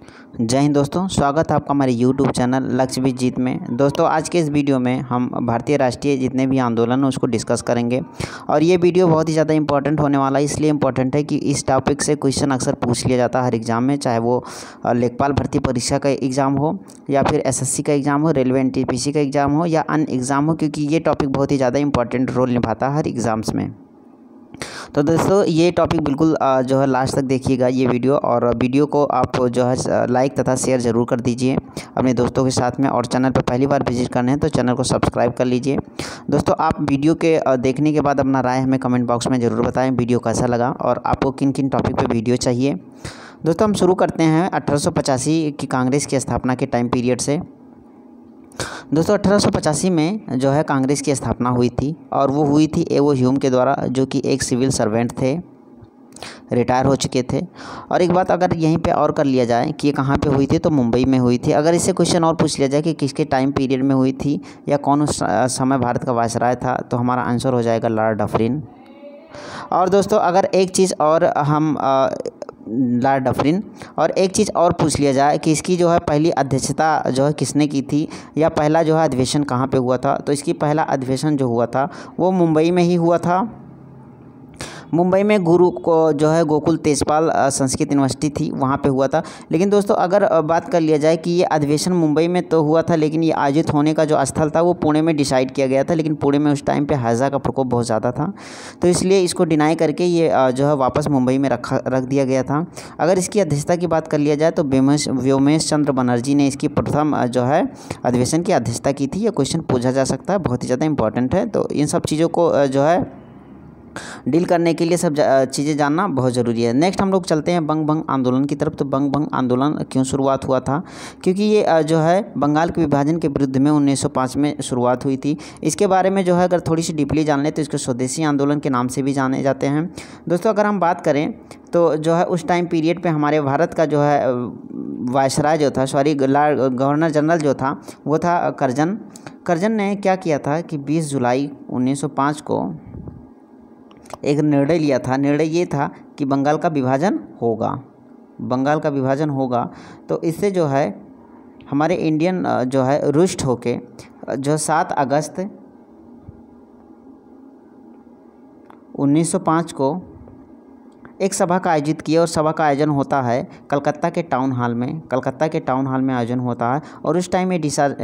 जय हिंद दोस्तों, स्वागत है आपका हमारे YouTube चैनल लक्ष्य भी जीत में। दोस्तों आज के इस वीडियो में हम भारतीय राष्ट्रीय जितने भी आंदोलन हैं उसको डिस्कस करेंगे और ये वीडियो बहुत ही ज़्यादा इंपॉर्टेंट होने वाला है। इसलिए इम्पॉर्टेंट है कि इस टॉपिक से क्वेश्चन अक्सर पूछ लिया जाता है हर एग्ज़ाम में, चाहे वो लेखपाल भर्ती परीक्षा का एग्ज़ाम हो या फिर SSC का एग्ज़ाम हो, रेलवे NTPC का एग्ज़ाम हो या अन्य एग्ज़ाम हो, क्योंकि ये टॉपिक बहुत ही ज़्यादा इंपॉर्टेंट रोल निभाता है हर एग्ज़ाम्स में। तो दोस्तों ये टॉपिक बिल्कुल जो है लास्ट तक देखिएगा ये वीडियो, और वीडियो को आप जो है लाइक तथा शेयर ज़रूर कर दीजिए अपने दोस्तों के साथ में। और चैनल पर पहली बार विजिट करने हैं तो चैनल को सब्सक्राइब कर लीजिए। दोस्तों आप वीडियो के देखने के बाद अपना राय हमें कमेंट बॉक्स में ज़रूर बताएं वीडियो कैसा लगा और आपको किन किन टॉपिक पर वीडियो चाहिए। दोस्तों हम शुरू करते हैं 1885 की कांग्रेस की स्थापना के टाइम पीरियड से। दोस्तों 1885 में जो है कांग्रेस की स्थापना हुई थी और वो हुई थी एवो ह्यूम के द्वारा, जो कि एक सिविल सर्वेंट थे, रिटायर हो चुके थे। और एक बात अगर यहीं पे और कर लिया जाए कि ये कहाँ पे हुई थी, तो मुंबई में हुई थी। अगर इससे क्वेश्चन और पूछ लिया जाए कि किसके टाइम पीरियड में हुई थी या कौन उस समय भारत का वायसराय था, तो हमारा आंसर हो जाएगा लॉर्ड डफरिन। और दोस्तों अगर एक चीज़ और हम लॉर्ड डफरिन और एक चीज़ और पूछ लिया जाए कि इसकी जो है पहली अध्यक्षता जो है किसने की थी या पहला जो है अधिवेशन कहाँ पे हुआ था, तो इसकी पहला अधिवेशन जो हुआ था वो मुंबई में ही हुआ था। मुंबई में गुरु को जो है गोकुल तेजपाल संस्कृत यूनिवर्सिटी थी, वहाँ पे हुआ था। लेकिन दोस्तों अगर बात कर लिया जाए कि ये अधिवेशन मुंबई में तो हुआ था, लेकिन ये आयोजित होने का जो स्थल था वो पुणे में डिसाइड किया गया था। लेकिन पुणे में उस टाइम पे हैज़ा का प्रकोप बहुत ज़्यादा था, तो इसलिए इसको डिनाई करके ये जो है वापस मुंबई में रख दिया गया था। अगर इसकी अध्यक्षता की बात कर लिया जाए तो व्योमेश चंद्र बनर्जी ने इसकी प्रथम जो है अधिवेशन की अध्यक्षता की थी। ये क्वेश्चन पूछा जा सकता है, बहुत ही ज़्यादा इंपॉर्टेंट है। तो इन सब चीज़ों को जो है डील करने के लिए सब चीज़ें जानना बहुत ज़रूरी है। नेक्स्ट हम लोग चलते हैं बंग भंग आंदोलन की तरफ। तो बंग भंग आंदोलन क्यों शुरुआत हुआ था, क्योंकि ये जो है बंगाल के विभाजन के विरुद्ध में 1905 में शुरुआत हुई थी। इसके बारे में जो है अगर थोड़ी सी डीपली जान लें तो इसको स्वदेशी आंदोलन के नाम से भी जाने जाते हैं। दोस्तों अगर हम बात करें तो जो है उस टाइम पीरियड पे हमारे भारत का जो है वायसराय जो था, गवर्नर जनरल जो था वो था करजन। करजन ने क्या किया था कि 20 जुलाई 1905 को एक निर्णय लिया था। निर्णय ये था कि बंगाल का विभाजन होगा, बंगाल का विभाजन होगा। तो इससे जो है हमारे इंडियन जो है रुष्ट होके जो 7 अगस्त 1905 को एक सभा का आयोजित किया, और सभा का आयोजन होता है कलकत्ता के टाउन हॉल में। कलकत्ता के टाउन हॉल में आयोजन होता है और उस टाइम ये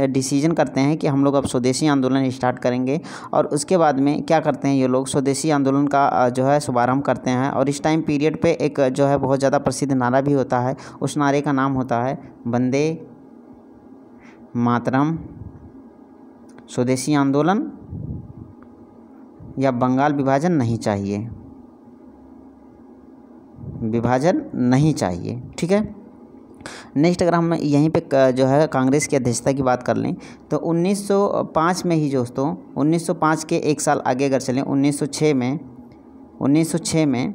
डिसीजन करते हैं कि हम लोग अब स्वदेशी आंदोलन स्टार्ट करेंगे। और उसके बाद में क्या करते हैं ये लोग, स्वदेशी आंदोलन का जो है शुभारंभ करते हैं। और इस टाइम पीरियड पे एक जो है बहुत ज़्यादा प्रसिद्ध नारा भी होता है। उस नारे का नाम होता है वंदे मातरम। स्वदेशी आंदोलन या बंगाल विभाजन नहीं चाहिए, विभाजन नहीं चाहिए, ठीक है। नेक्स्ट अगर हम यहीं पे जो है कांग्रेस की अध्यक्षता की बात कर लें तो 1905 में ही दोस्तों, 1905 के एक साल आगे अगर चलें 1906 में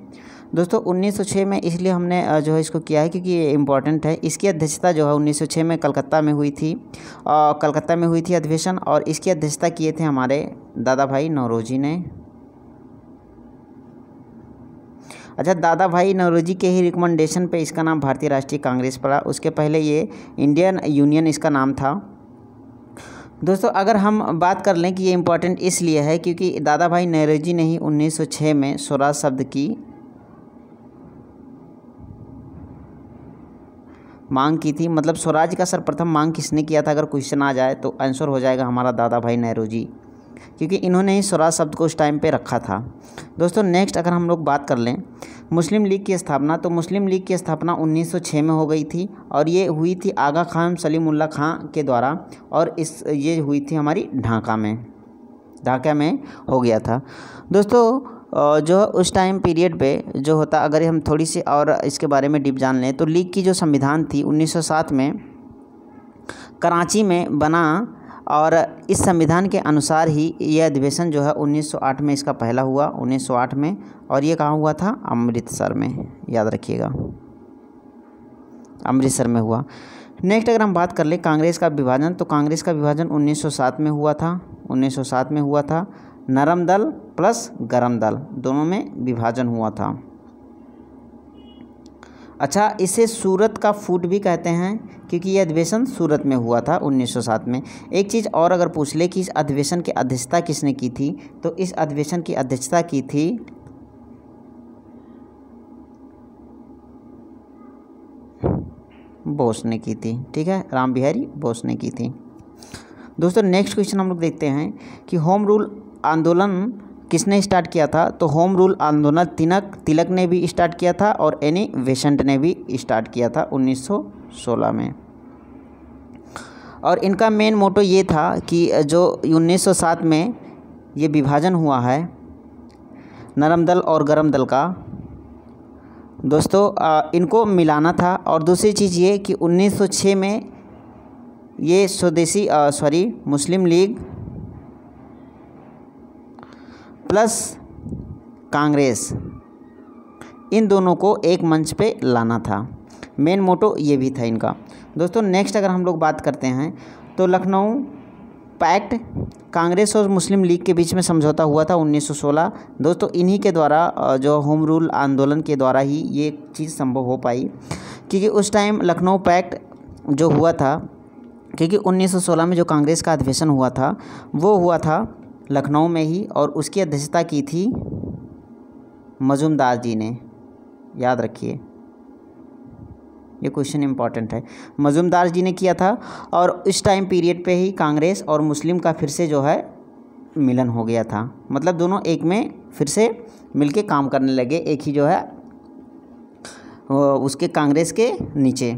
दोस्तों 1906 में इसलिए हमने जो है इसको किया है क्योंकि ये इम्पॉर्टेंट है। इसकी अध्यक्षता जो है 1906 में कलकत्ता में हुई थी, कलकत्ता में हुई थी अधिवेशन, और इसकी अध्यक्षता किए थे हमारे दादा भाई नौरोजी ने। अच्छा, दादा भाई नौरोजी के ही रिकमेंडेशन पे इसका नाम भारतीय राष्ट्रीय कांग्रेस पड़ा। उसके पहले ये इंडियन यूनियन इसका नाम था। दोस्तों अगर हम बात कर लें कि ये इम्पॉर्टेंट इसलिए है क्योंकि दादा भाई नौरोजी ने ही 1906 में स्वराज शब्द की मांग की थी। मतलब स्वराज का सर्वप्रथम मांग किसने किया था, अगर क्वेश्चन आ जाए तो आंसर हो जाएगा हमारा दादा भाई नौरोजी, क्योंकि इन्होंने ही स्वराज शब्द को उस टाइम पे रखा था। दोस्तों नेक्स्ट अगर हम लोग बात कर लें मुस्लिम लीग की स्थापना, तो मुस्लिम लीग की स्थापना 1906 में हो गई थी और ये हुई थी आगा खान सलीमुल्लाह खां के द्वारा, और ये हुई थी हमारी ढाका में हो गया था। दोस्तों जो उस टाइम पीरियड पे जो होता, अगर हम थोड़ी सी और इसके बारे में डीप जान लें तो लीग की जो संविधान थी 1907 में कराची में बना, और इस संविधान के अनुसार ही ये अधिवेशन जो है 1908 में इसका पहला हुआ, 1908 में। और ये कहाँ हुआ था, अमृतसर में, याद रखिएगा अमृतसर में हुआ। नेक्स्ट अगर हम बात कर लें कांग्रेस का विभाजन, तो कांग्रेस का विभाजन 1907 में हुआ था, 1907 में हुआ था। नरम दल प्लस गरम दल दोनों में विभाजन हुआ था। अच्छा, इसे सूरत का फूट भी कहते हैं क्योंकि ये अधिवेशन सूरत में हुआ था 1907 में। एक चीज़ और अगर पूछ ले कि इस अधिवेशन की अध्यक्षता किसने की थी, तो इस अधिवेशन की अध्यक्षता की थी बोस ने की थी। ठीक है, राम बिहारी बोस ने की थी। दोस्तों नेक्स्ट क्वेश्चन हम लोग देखते हैं कि होम रूल आंदोलन किसने स्टार्ट किया था। तो होम रूल आंदोलन तिलक ने भी स्टार्ट किया था और एनी बेसेंट ने भी स्टार्ट किया था 1916 में। और इनका मेन मोटो ये था कि जो 1907 में ये विभाजन हुआ है नरम दल और गरम दल का, दोस्तों इनको मिलाना था। और दूसरी चीज़ ये कि 1906 में ये मुस्लिम लीग प्लस कांग्रेस, इन दोनों को एक मंच पे लाना था। मेन मोटो ये भी था इनका। दोस्तों नेक्स्ट अगर हम लोग बात करते हैं तो लखनऊ पैक्ट कांग्रेस और मुस्लिम लीग के बीच में समझौता हुआ था 1916। दोस्तों इन्हीं के द्वारा जो होम रूल आंदोलन के द्वारा ही ये चीज़ संभव हो पाई, क्योंकि उस टाइम लखनऊ पैक्ट जो हुआ था, क्योंकि 1916 में जो कांग्रेस का अधिवेशन हुआ था वो हुआ था लखनऊ में ही, और उसकी अध्यक्षता की थी मजूमदार जी ने। याद रखिए, ये क्वेश्चन इंपॉर्टेंट है। मजूमदार जी ने किया था और इस टाइम पीरियड पे ही कांग्रेस और मुस्लिम का फिर से जो है मिलन हो गया था। मतलब दोनों एक में फिर से मिलके काम करने लगे, एक ही जो है उसके कांग्रेस के नीचे।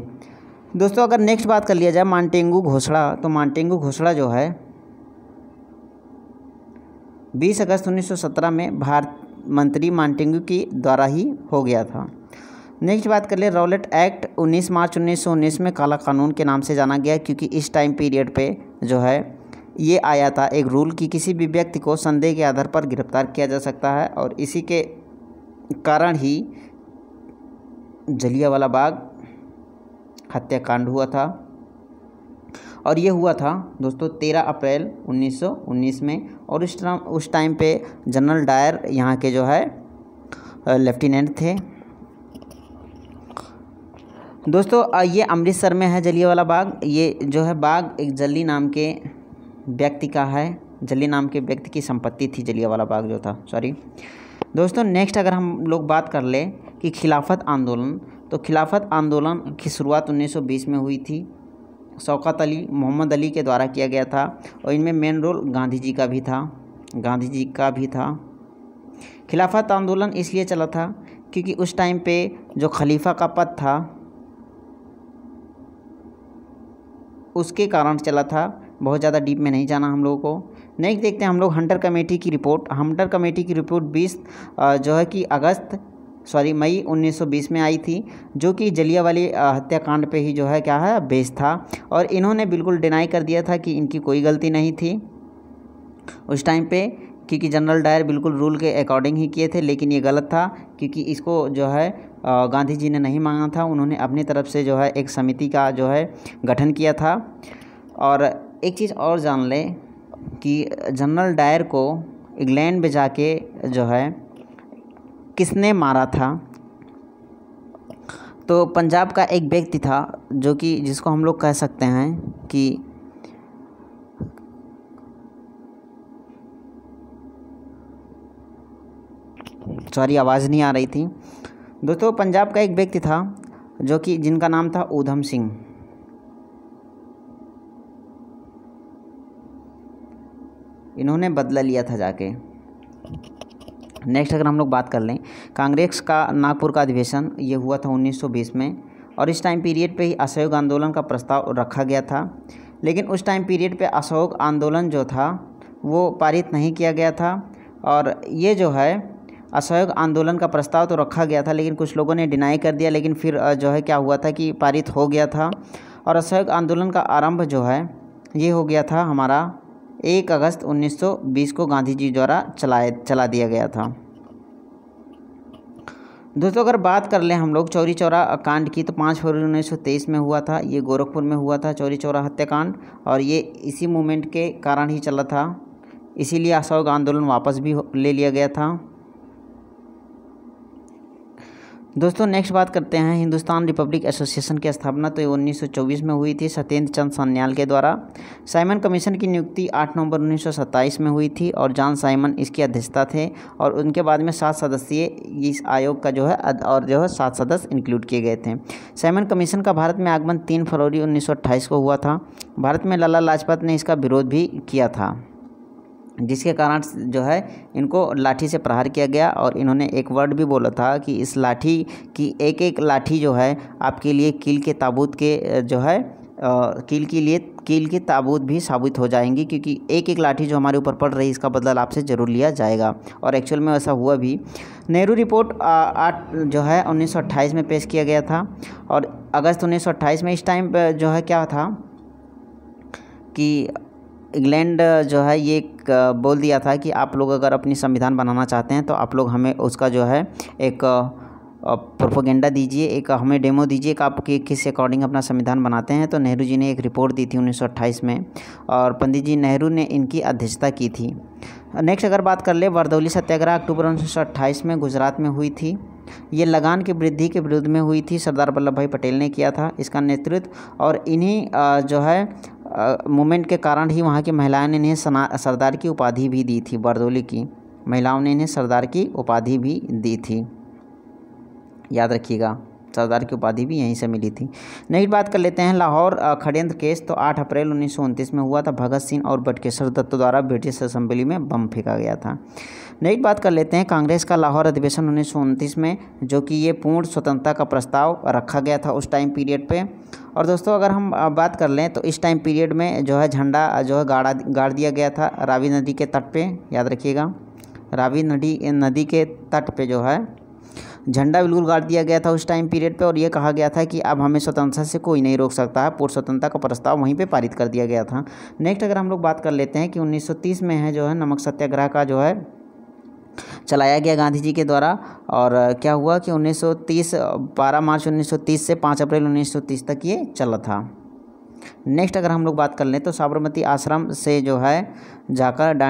दोस्तों अगर नेक्स्ट बात कर लिया जाए मांटेंगू घोषणा, तो मांटेंगू घोषणा जो है 20 अगस्त 1917 में भारत मंत्री मांटेंगू के द्वारा ही हो गया था। नेक्स्ट बात कर ले रॉलेट एक्ट 19 मार्च 1919 में काला कानून के नाम से जाना गया, क्योंकि इस टाइम पीरियड पे जो है ये आया था एक रूल कि किसी भी व्यक्ति को संदेह के आधार पर गिरफ्तार किया जा सकता है, और इसी के कारण ही जलियांवाला बाग हत्याकांड हुआ था। और ये हुआ था दोस्तों 13 अप्रैल 1919 में, और उस टाइम पे जनरल डायर यहाँ के जो है लेफ्टिनेंट थे। दोस्तों ये अमृतसर में है जलियांवाला बाग। ये जो है बाग एक जल्ली नाम के व्यक्ति का है, जल्ली नाम के व्यक्ति की संपत्ति थी जलियांवाला बाग जो था, सॉरी। दोस्तों नेक्स्ट अगर हम लोग बात कर ले कि खिलाफत आंदोलन, तो खिलाफत आंदोलन की शुरुआत 1920 में हुई थी। शौकत अली मोहम्मद अली के द्वारा किया गया था, और इनमें मेन रोल गांधी जी का भी था। खिलाफत आंदोलन इसलिए चला था क्योंकि उस टाइम पे जो खलीफा का पद था उसके कारण चला था। बहुत ज़्यादा डीप में नहीं जाना हम लोगों को। नेक्स्ट देखते हैं हम लोग हंटर कमेटी की रिपोर्ट। हंटर कमेटी की रिपोर्ट 20 जो है कि मई 1920 में आई थी, जो कि जलियांवाला हत्याकांड पे ही जो है क्या है बेस था। और इन्होंने बिल्कुल डिनाई कर दिया था कि इनकी कोई गलती नहीं थी उस टाइम पे, क्योंकि जनरल डायर बिल्कुल रूल के अकॉर्डिंग ही किए थे। लेकिन ये गलत था, क्योंकि इसको जो है गांधी जी ने नहीं मांगा था, उन्होंने अपनी तरफ से जो है एक समिति का जो है गठन किया था। और एक चीज़ और जान लें कि जनरल डायर को इंग्लैंड में जाके जो है किसने मारा था। तो पंजाब का एक व्यक्ति था जो कि जिसको हम लोग कह सकते हैं कि आवाज़ नहीं आ रही थी। दोस्तों पंजाब का एक व्यक्ति था जो कि जिनका नाम था ऊधम सिंह। इन्होंने बदला लिया था जाके। नेक्स्ट अगर हम लोग बात कर लें कांग्रेस का नागपुर का अधिवेशन, ये हुआ था 1920 में, और इस टाइम पीरियड पे ही असहयोग आंदोलन का प्रस्ताव रखा गया था। लेकिन उस टाइम पीरियड पे असहयोग आंदोलन जो था वो पारित नहीं किया गया था। और ये जो है असहयोग आंदोलन का प्रस्ताव तो रखा गया था, लेकिन कुछ लोगों ने डिनाई कर दिया। लेकिन फिर जो है क्या हुआ था कि पारित हो गया था। और असहयोग आंदोलन का आरंभ जो है ये हो गया था हमारा 1 अगस्त 1920 को गांधी जी द्वारा चला दिया गया था। दोस्तों अगर बात कर लें हम लोग चौरी चौरा कांड की, तो 5 फरवरी 1923 में हुआ था। ये गोरखपुर में हुआ था चौरी चौरा हत्याकांड, और ये इसी मूवमेंट के कारण ही चला था, इसीलिए असहयोग आंदोलन वापस भी ले लिया गया था। दोस्तों नेक्स्ट बात करते हैं हिंदुस्तान रिपब्लिक एसोसिएशन की स्थापना तो 1924 में हुई थी सत्येंद्र चंद्र सान्याल के द्वारा। साइमन कमीशन की नियुक्ति 8 नवंबर 1927 में हुई थी और जॉन साइमन इसकी अध्यक्षता थे और उनके बाद में 7 सदस्यीय इस आयोग का जो है और 7 सदस्य इंक्लूड किए गए थे। साइमन कमीशन का भारत में आगमन 3 फरवरी 1928 को हुआ था। भारत में लाला लाजपत ने इसका विरोध भी किया था, जिसके कारण जो है इनको लाठी से प्रहार किया गया और इन्होंने एक वर्ड भी बोला था कि इस लाठी की एक एक लाठी जो है आपके लिए कील के ताबूत के जो है कील के ताबूत भी साबित हो जाएंगी, क्योंकि एक एक लाठी जो हमारे ऊपर पड़ रही है इसका बदला आपसे ज़रूर लिया जाएगा। और एक्चुअल में वैसा हुआ भी। नेहरू रिपोर्ट 8 जो है 1928 में पेश किया गया था और अगस्त 1928 में इस टाइम पर जो है क्या था कि इंग्लैंड जो है ये बोल दिया था कि आप लोग अगर अपनी संविधान बनाना चाहते हैं तो आप लोग हमें उसका जो है एक प्रोपोगेंडा दीजिए, एक हमें डेमो दीजिए कि आप किस अकॉर्डिंग अपना संविधान बनाते हैं। तो नेहरू जी ने एक रिपोर्ट दी थी 1928 में और पंडित जी नेहरू ने इनकी अध्यक्षता की थी। नेक्स्ट अगर बात कर ले बरदौली सत्याग्रह अक्टूबर 1928 में गुजरात में हुई थी। ये लगान की वृद्धि के विरुद्ध में हुई थी, सरदार वल्लभ भाई पटेल ने किया था इसका नेतृत्व और इन्हीं जो है मूवमेंट के कारण ही वहाँ की महिलाओं ने इन्हें सरदार की उपाधि भी दी थी। बरदौली की महिलाओं ने इन्हें सरदार की उपाधि भी दी थी, याद रखिएगा, सरदार की उपाधि भी यहीं से मिली थी। नेक्स्ट बात कर लेते हैं लाहौर षड्यंत्र केस तो 8 अप्रैल 1929 में हुआ था। भगत सिंह और बटुकेश्वर दत्त द्वारा ब्रिटिश असेंबली में बम फेंका गया था। नेक्स्ट बात कर लेते हैं कांग्रेस का लाहौर अधिवेशन 1929 में, जो कि ये पूर्ण स्वतंत्रता का प्रस्ताव रखा गया था उस टाइम पीरियड पे। और दोस्तों अगर हम बात कर लें तो इस टाइम पीरियड में जो है झंडा जो है गाड़ दिया गया था रावी नदी के तट पे, याद रखिएगा, रावी नदी के तट पे जो है झंडा बिल्कुल गाड़ दिया गया था उस टाइम पीरियड पे और ये कहा गया था कि अब हमें स्वतंत्रता से कोई नहीं रोक सकता है। पूर्ण स्वतंत्रता का प्रस्ताव वहीं पे पारित कर दिया गया था। नेक्स्ट अगर हम लोग बात कर लेते हैं कि 1930 में है जो है नमक सत्याग्रह का जो है चलाया गया गांधी जी के द्वारा। और क्या हुआ कि 12 मार्च 1930 से 5 अप्रैल 1930 तक ये चला था। नेक्स्ट अगर हम लोग बात कर लें तो साबरमती आश्रम से जो है जाकर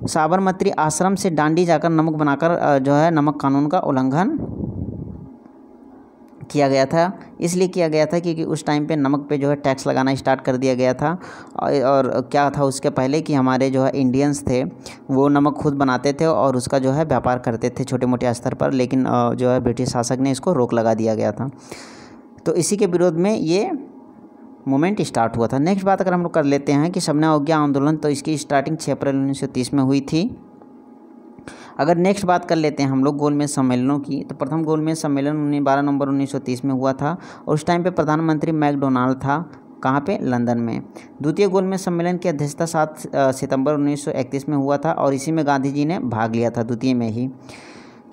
साबरमती आश्रम से डांडी जाकर नमक बनाकर जो है नमक कानून का उल्लंघन किया गया था। इसलिए किया गया था क्योंकि उस टाइम पे नमक पे जो है टैक्स लगाना स्टार्ट कर दिया गया था। और क्या था उसके पहले कि हमारे जो है इंडियंस थे वो नमक खुद बनाते थे और उसका जो है व्यापार करते थे छोटे मोटे स्तर पर, लेकिन जो है ब्रिटिश शासक ने इसको रोक लगा दिया गया था। तो इसी के विरोध में ये मूवमेंट स्टार्ट हुआ था। नेक्स्ट बात अगर हम लोग कर लेते हैं कि सबने अवज्ञा आंदोलन तो इसकी स्टार्टिंग 6 अप्रैल 1930 में हुई थी। अगर नेक्स्ट बात कर लेते हैं हम लोग गोलमेज सम्मेलनों की तो प्रथम गोलमेज सम्मेलन 12 नवंबर 1930 में हुआ था और उस टाइम पे प्रधानमंत्री मैकडोनाल्ड था। कहाँ पे? लंदन में। द्वितीय गोलमेज सम्मेलन की अध्यक्षता 7 सितंबर 1931 में हुआ था और इसी में गांधी जी ने भाग लिया था, द्वितीय में ही,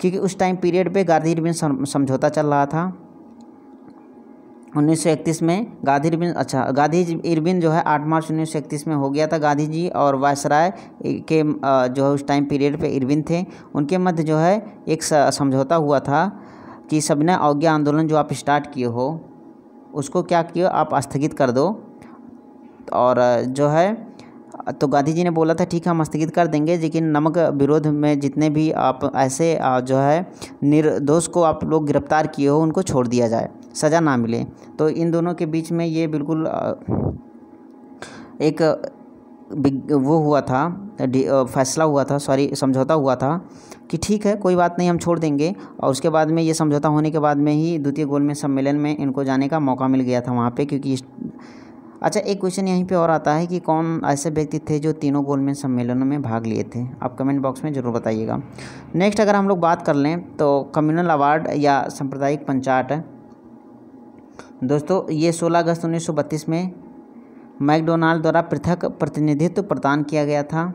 क्योंकि उस टाइम पीरियड पे गांधी इरविन समझौता चल रहा था 1931 में। गांधी इरविन जो है 8 मार्च 1931 में हो गया था। गांधी जी और वायसराय के जो है उस टाइम पीरियड पे इरविन थे, उनके मध्य जो है एक समझौता हुआ था कि सबने अवज्ञा आंदोलन जो आप स्टार्ट किए हो उसको क्या किए आप स्थगित कर दो। और जो है तो गांधी जी ने बोला था ठीक है हम स्थगित कर देंगे, लेकिन नमक विरोध में जितने भी आप ऐसे जो है निर्दोष को आप लोग गिरफ्तार किए हो उनको छोड़ दिया जाए, सज़ा ना मिले। तो इन दोनों के बीच में ये बिल्कुल एक वो हुआ था, फैसला हुआ था, समझौता हुआ था कि ठीक है कोई बात नहीं हम छोड़ देंगे। और उसके बाद में ये समझौता होने के बाद में ही द्वितीय गोलमेज सम्मेलन में इनको जाने का मौका मिल गया था वहाँ पे, क्योंकि अच्छा एक क्वेश्चन यहीं पे और आता है कि कौन ऐसे व्यक्ति थे जो तीनों गोलमेज सम्मेलनों में भाग लिए थे? आप कमेंट बॉक्स में ज़रूर बताइएगा। नेक्स्ट अगर हम लोग बात कर लें तो कम्युनल अवार्ड या सांप्रदायिक पंचायत दोस्तों ये 16 अगस्त 1932 में मैकडोनाल्ड द्वारा पृथक प्रतिनिधित्व प्रदान किया गया था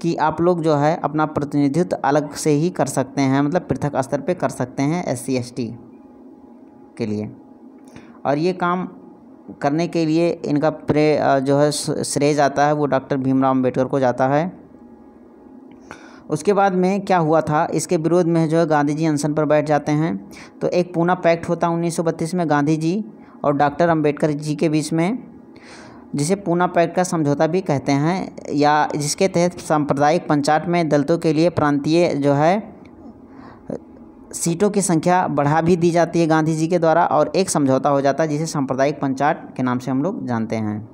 कि आप लोग जो है अपना प्रतिनिधित्व अलग से ही कर सकते हैं, मतलब पृथक स्तर पे कर सकते हैं SC ST के लिए। और ये काम करने के लिए इनका जो है श्रेय जाता है वो डॉक्टर भीमराव अम्बेडकर को जाता है। उसके बाद में क्या हुआ था, इसके विरोध में जो है गांधी जी अनशन पर बैठ जाते हैं। तो एक पूना पैक्ट होता है 1932 में गांधी जी और डॉक्टर अम्बेडकर जी के बीच में, जिसे पूना पैक्ट का समझौता भी कहते हैं, या जिसके तहत सांप्रदायिक पंचायत में दलितों के लिए प्रांतीय जो है सीटों की संख्या बढ़ा भी दी जाती है गांधी जी के द्वारा, और एक समझौता हो जाता है जिसे सांप्रदायिक पंचाट के नाम से हम लोग जानते हैं।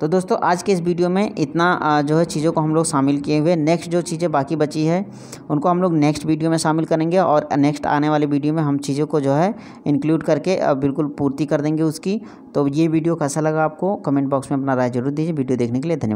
तो दोस्तों आज के इस वीडियो में इतना जो है चीज़ों को हम लोग शामिल किए हुए। नेक्स्ट जो चीज़ें बाकी बची है उनको हम लोग नेक्स्ट वीडियो में शामिल करेंगे, और नेक्स्ट आने वाले वीडियो में हम चीज़ों को जो है इंक्लूड करके बिल्कुल पूर्ति कर देंगे उसकी। तो ये वीडियो कैसा लगा आपको कमेंट बॉक्स में अपना राय जरूर दीजिए। वीडियो देखने के लिए धन्यवाद।